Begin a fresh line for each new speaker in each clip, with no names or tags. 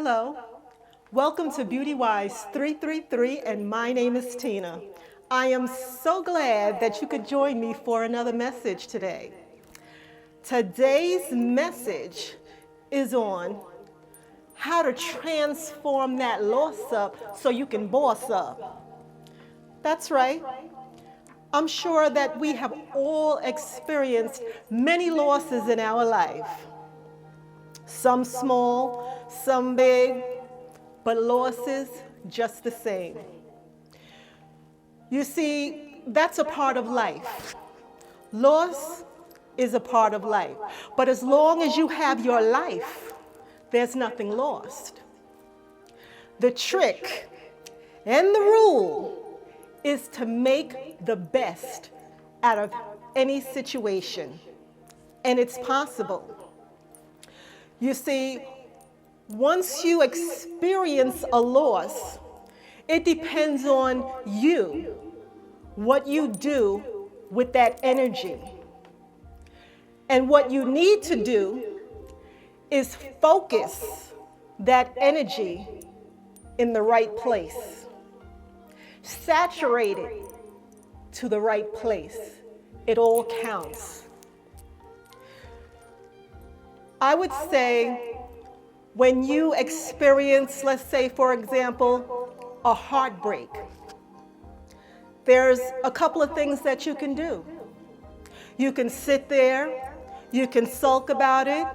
Hello, welcome to Beauty Wise 333, and my name is Tina. I am so glad that you could join me for another message today. Today's message is on how to transform that loss up so you can boss up. That's right. I'm sure that we have all experienced many losses in our life. Some small, some big, but losses just the same. You see, that's a part of life. Loss is a part of life. But as long as you have your life, there's nothing lost. The trick and the rule is to make the best out of any situation. And it's possible. You see, once you experience a loss, it depends on you, what you do with that energy. And what you need to do is focus that energy in the right place. Saturate it to the right place. It all counts. I would say when you experience, let's say, for example, a heartbreak, there's a couple of things that you can do. You can sit there, you can sulk about it,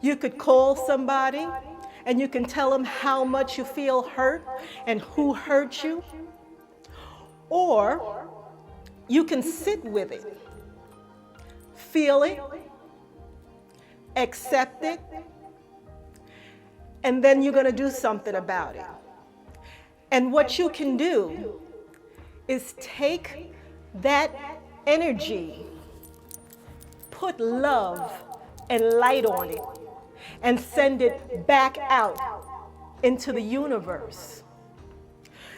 you could call somebody, and you can tell them how much you feel hurt and who hurt you. Or you can sit with it, feel it, accept it, and then you're going to do something about it. And what you can do is take that energy, put love and light on it, and send it back out into the universe.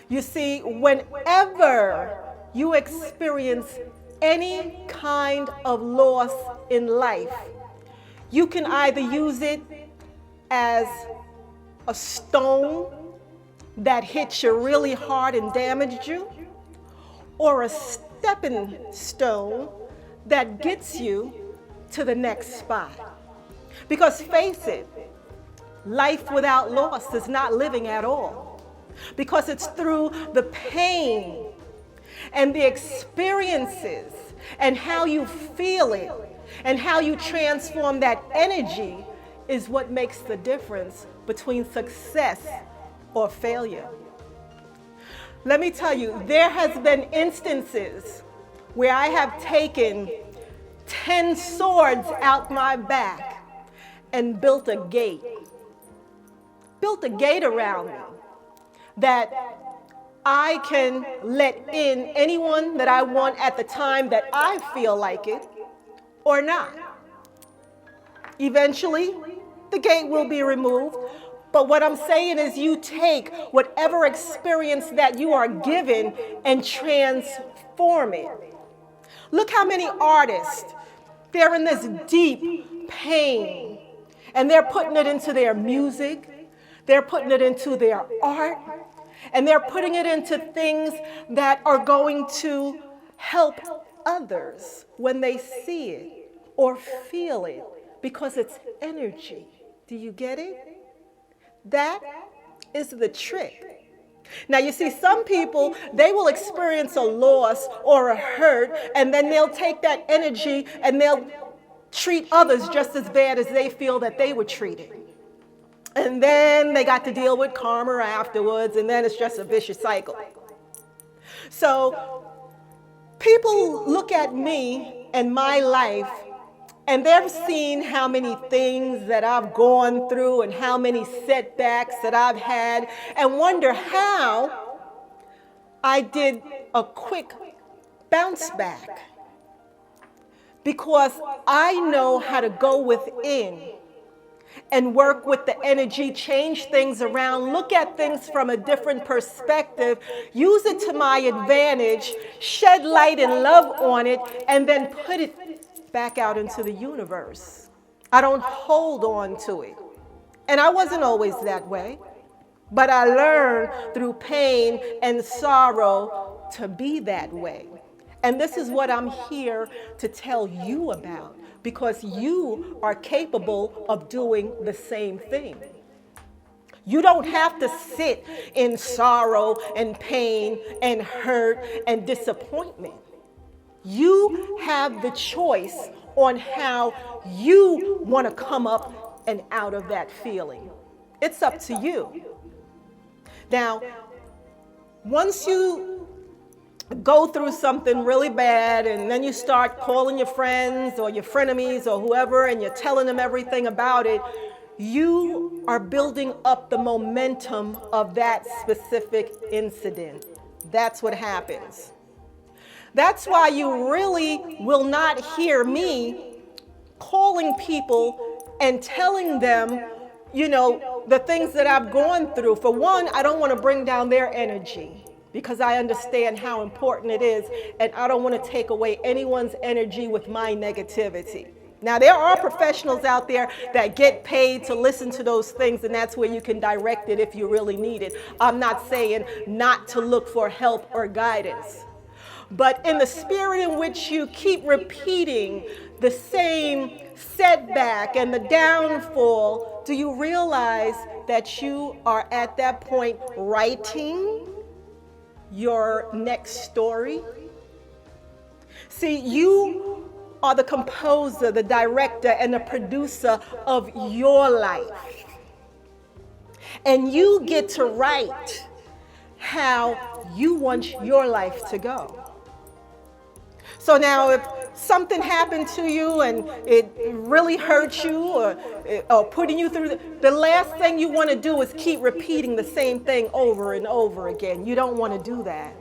You see, whenever you experience any kind of loss in life, you can either use it as a stone that hit you really hard and damaged you, or a stepping stone that gets you to the next spot. Because face it, life without loss is not living at all. Because it's through the pain and the experiences and how you feel it and how you transform that energy is what makes the difference between success or failure. Let me tell you, there has been instances where I have taken 10 swords out my back and built a gate around me that I can let in anyone that I want at the time that I feel like it or not. Eventually, the gate will be removed. But what I'm saying is you take whatever experience that you are given and transform it. Look how many artists, they're in this deep pain, and they're putting it into their music, they're putting it into their art, and they're putting it into things that are going to help others when they see it or feel it, because it's energy. Do you get it? That is the trick. Now, you see, some people, they will experience a loss or a hurt, and then they'll take that energy and they'll treat others just as bad as they feel that they were treated. And then they got to deal with karma afterwards, and then it's just a vicious cycle. So people look at me and my life, and they've seen how many things that I've gone through and how many setbacks that I've had, and wonder how I did a quick bounce back. Because I know how to go within and work with the energy, change things around, look at things from a different perspective, use it to my advantage, shed light and love on it, and then put it back out into the universe. I don't hold on to it And I wasn't always that way. But I learned through pain and sorrow to be that way. And this is what I'm here to tell you about, because you are capable of doing the same thing. You don't have to sit in sorrow and pain and hurt and disappointment. You have the choice on how you want to come up and out of that feeling. It's up to you. Now, once you go through something really bad and then you start calling your friends or your frenemies or whoever and you're telling them everything about it, you are building up the momentum of that specific incident. That's what happens. That's why you really will not hear me calling people and telling them, the things that I've gone through. For one, I don't want to bring down their energy because I understand how important it is, and I don't want to take away anyone's energy with my negativity. Now, there are professionals out there that get paid to listen to those things, and that's where you can direct it if you really need it. I'm not saying not to look for help or guidance. But in the spirit in which you keep repeating the same setback and the downfall, do you realize that you are at that point writing your next story? See, you are the composer, the director, and the producer of your life. And you get to write how you want your life to go. So now if something happened to you and it really hurt you or putting you through, the last thing you want to do is keep repeating the same thing over and over again. You don't want to do that.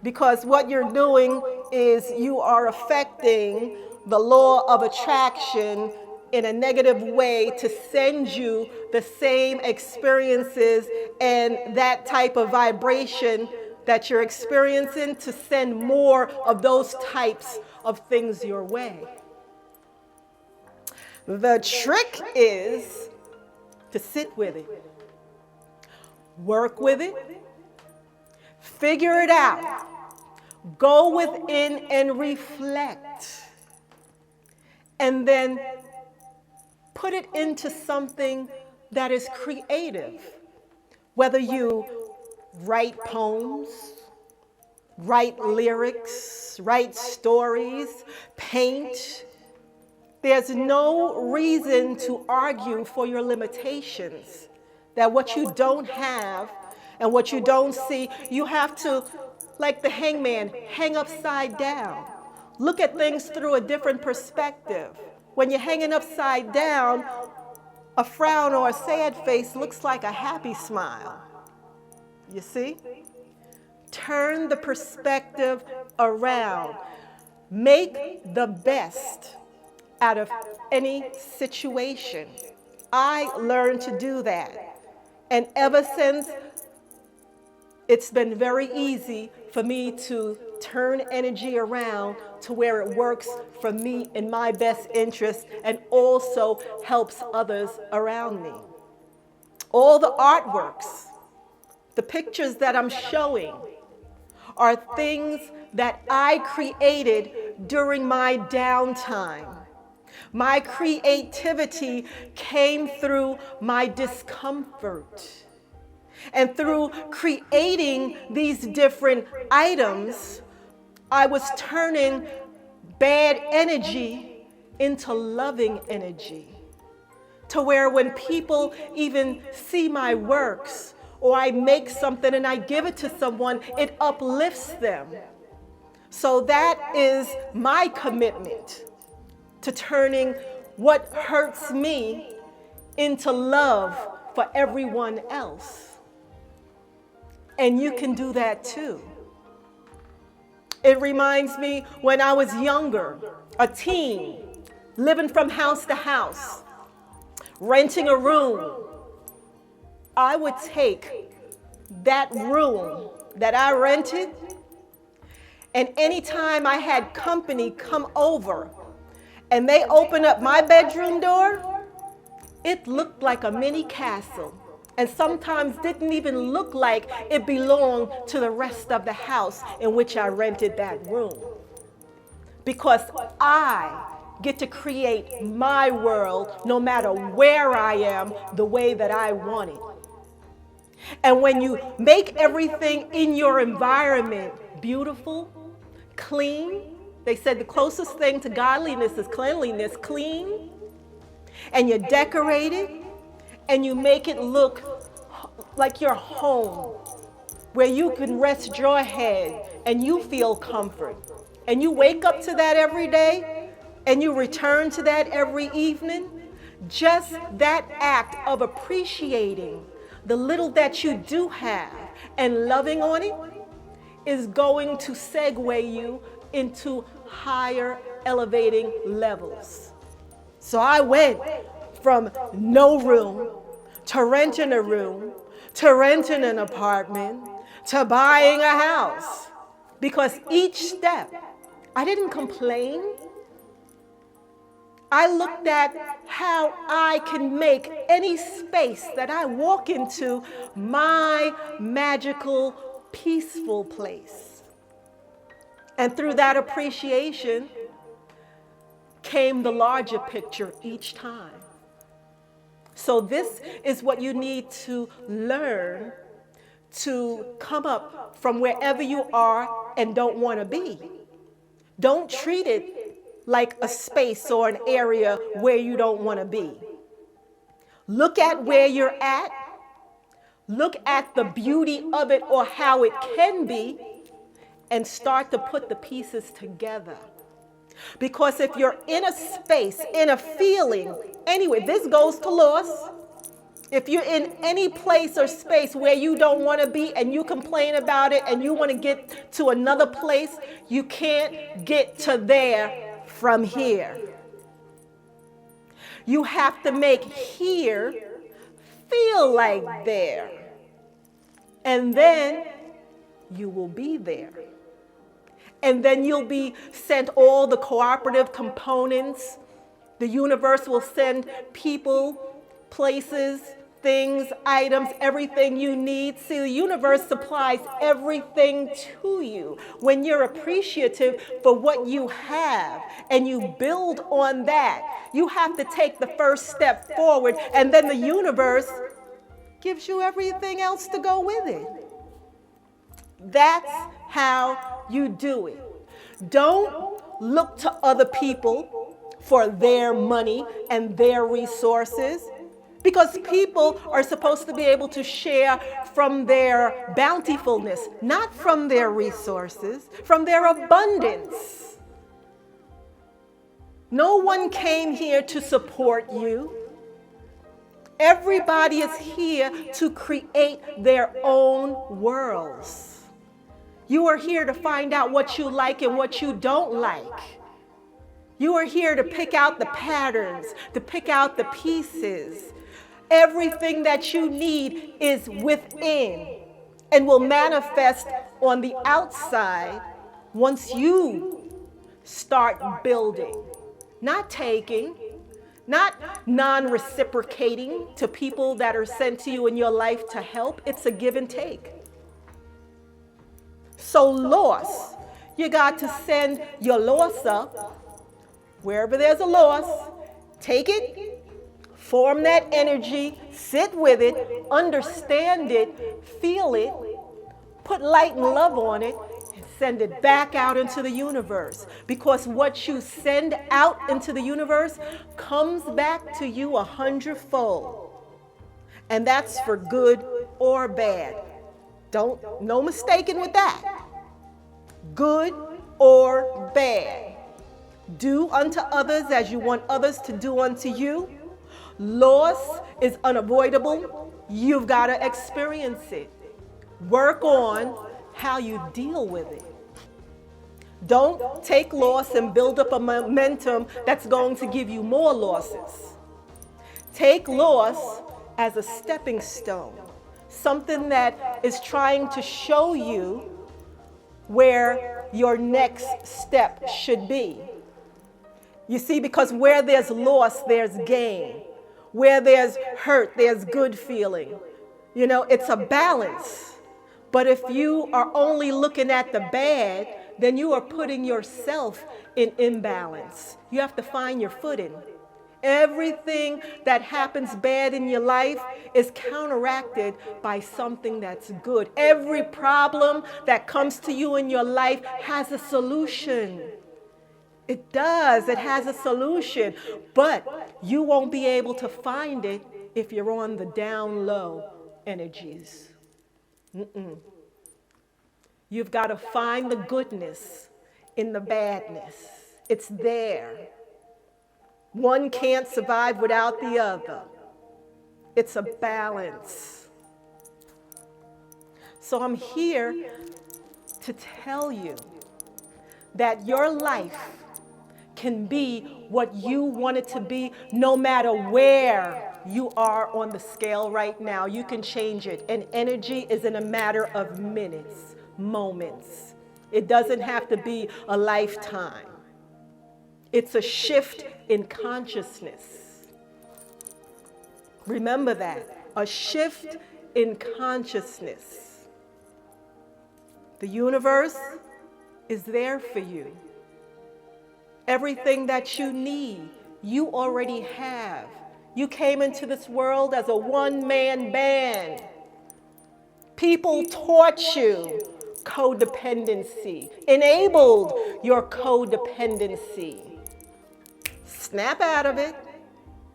Because what you're doing is you are affecting the law of attraction in a negative way to send you the same experiences and that type of vibration that you're experiencing, to send more of those types of things your way. The trick is to sit with it, work with it, figure it out, go within and reflect, and then put it into something that is creative. Whether you write poems, write lyrics, write stories, paint. There's no reason to argue for your limitations, that what you don't have and what you don't see, you have to, like the hangman, hang upside down. Look at things through a different perspective. When you're hanging upside down, a frown or a sad face looks like a happy smile. You see? Turn the perspective around. Make the best out of any situation. I learned to do that. And ever since, it's been very easy for me to turn energy around to where it works for me in my best interest and also helps others around me. All the artworks, the pictures that I'm showing are things that I created during my downtime. My creativity came through my discomfort. And through creating these different items, I was turning bad energy into loving energy. To where when people even see my works, or I make something and I give it to someone, it uplifts them. So that is my commitment to turning what hurts me into love for everyone else. And you can do that too. It reminds me when I was younger, a teen, living from house to house, renting a room. I would take that room that I rented, and anytime I had company come over and they open up my bedroom door, It looked like a mini castle, and sometimes didn't even look like it belonged to the rest of the house in which I rented that room. Because I get to create my world no matter where I am, the way that I want it. And when you make everything in your environment beautiful, clean, they said the closest thing to godliness is cleanliness, clean, and you decorate it, and you make it look like your home, where you can rest your head and you feel comfort. And you wake up to that every day, and you return to that every evening. Just that act of appreciating the little that you do have and loving on it is going to segue you into higher elevating levels. So I went from no room to renting a room to renting an apartment to buying a house, because each step, I didn't complain. I looked at how I can make any space that I walk into my magical, peaceful place. And through that appreciation came the larger picture each time. So this is what you need to learn to come up from wherever you are and don't want to be. Don't treat it like a space or an area where you don't want to be. Look at where you're at. Look at the beauty of it or how it can be, and start to put the pieces together. Because if you're in a space, in a feeling, anyway, this goes to loss. If you're in any place or space where you don't want to be and you complain about it and you want to get to another place, you can't get to there from here. You have to make here feel like there. And then you will be there. And then you'll be sent all the cooperative components. The universe will send people, places, things, items, everything you need. See, the universe supplies everything to you. When you're appreciative for what you have and you build on that, you have to take the first step forward, and then the universe gives you everything else to go with it. That's how you do it. Don't look to other people for their money and their resources, because people are supposed to be able to share from their bountifulness, not from their resources, from their abundance. No one came here to support you. Everybody is here to create their own worlds. You are here to find out what you like and what you don't like. You are here to pick out the patterns, to pick out the pieces. Everything that you need is within and will manifest on the outside once you start building, not taking, not non-reciprocating to people that are sent to you in your life to help. It's a give and take. So loss, you got to send your loss up. Wherever there's a loss, take it, form that energy, sit with it, understand it, feel it, put light and love on it, and send it back out into the universe. Because what you send out into the universe comes back to you 100-fold. And that's for good or bad. No mistaking with that. Good or bad. Do unto others as you want others to do unto you. Loss is unavoidable. You've got to experience it. Work on how you deal with it. Don't take loss and build up a momentum that's going to give you more losses. Take loss as a stepping stone, something that is trying to show you where your next step should be. You see, because where there's loss, there's gain. Where there's hurt, there's good feeling. You know, it's a balance. But if you are only looking at the bad, then you are putting yourself in imbalance. You have to find your footing. Everything that happens bad in your life is counteracted by something that's good. Every problem that comes to you in your life has a solution. It does. It has a solution. But you won't be able to find it if you're on the down low energies. You've got to find the goodness in the badness. It's there. One can't survive without the other. It's a balance. So I'm here to tell you that your life can be what you want it to be, no matter where you are on the scale right now. You can change it. And energy is in a matter of minutes, moments. It doesn't have to be a lifetime. It's a shift in consciousness. Remember that. A shift in consciousness. The universe is there for you. Everything that you need, you already have. You came into this world as a one-man band. People taught you codependency, enabled your codependency. Snap out of it.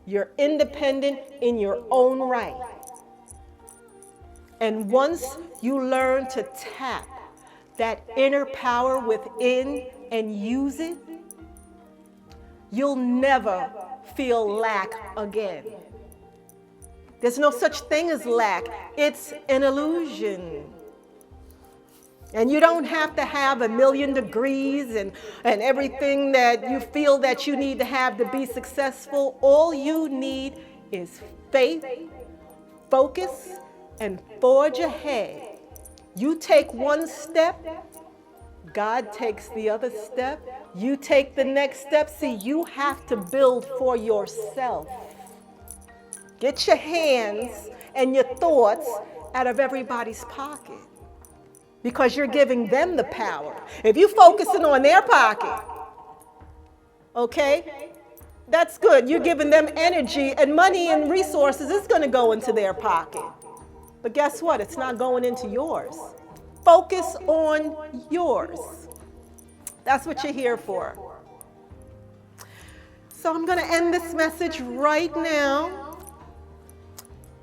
You're independent in your own right. And once you learn to tap that inner power within and use it, you'll never feel lack again. There's no such thing as lack. It's an illusion. And you don't have to have 1,000,000 degrees and everything that you feel that you need to have to be successful. All you need is faith, focus, and forge ahead. You take one step, God takes the other step. You take the next step. See, you have to build for yourself. Get your hands and your thoughts out of everybody's pocket, because you're giving them the power. If you're focusing on their pocket, okay, that's good. You're giving them energy, and money and resources is going to go into their pocket. But guess what? It's not going into yours. Focus on yours. That's what you're here for. So I'm going to end this message right now.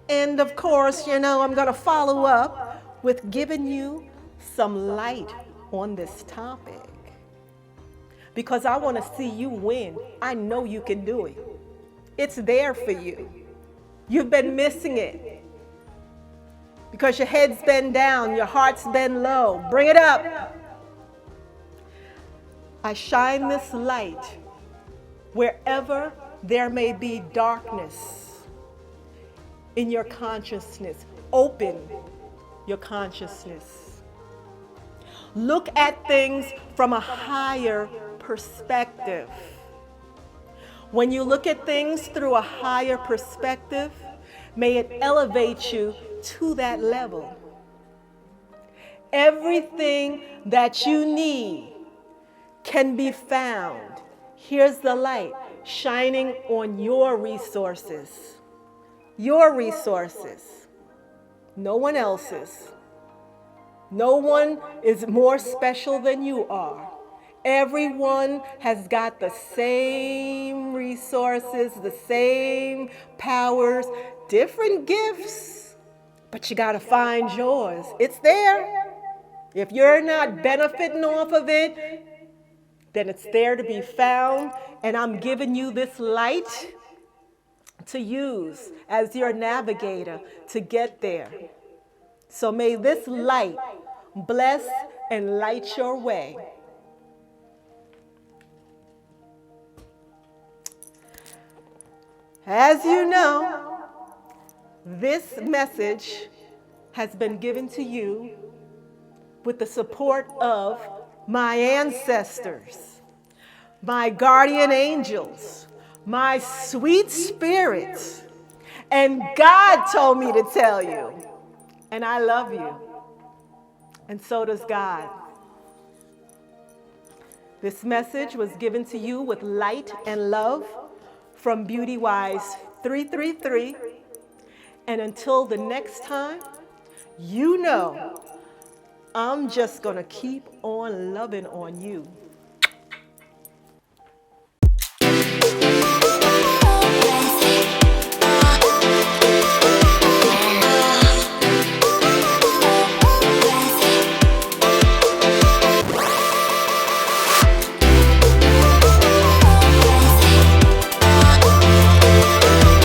And of course, you know, I'm going to follow up with giving you some light on this topic, because I want to see you win. I know you can do it. It's there for you. You've been missing it because your head's been down, your heart's been low. Bring it up. I shine this light wherever there may be darkness in your consciousness. Open your consciousness. Look at things from a higher perspective. When you look at things through a higher perspective, may it elevate you to that level. Everything that you need can be found. Here's the light shining on your resources. Your resources. No one else's. No one is more special than you are. Everyone has got the same resources, the same powers, different gifts, but you got to find yours. It's there. If you're not benefiting off of it, then it's there to be found, and I'm giving you this light to use as your navigator to get there. So may this light bless and light your way. As you know, this message has been given to you with the support of my ancestors, my guardian angels, my sweet spirits, And God told me to tell you. And I love you. And so does God. This message was given to you with light and love from BeautyWise 333. And until the next time, you know, I'm just going to keep on loving on you.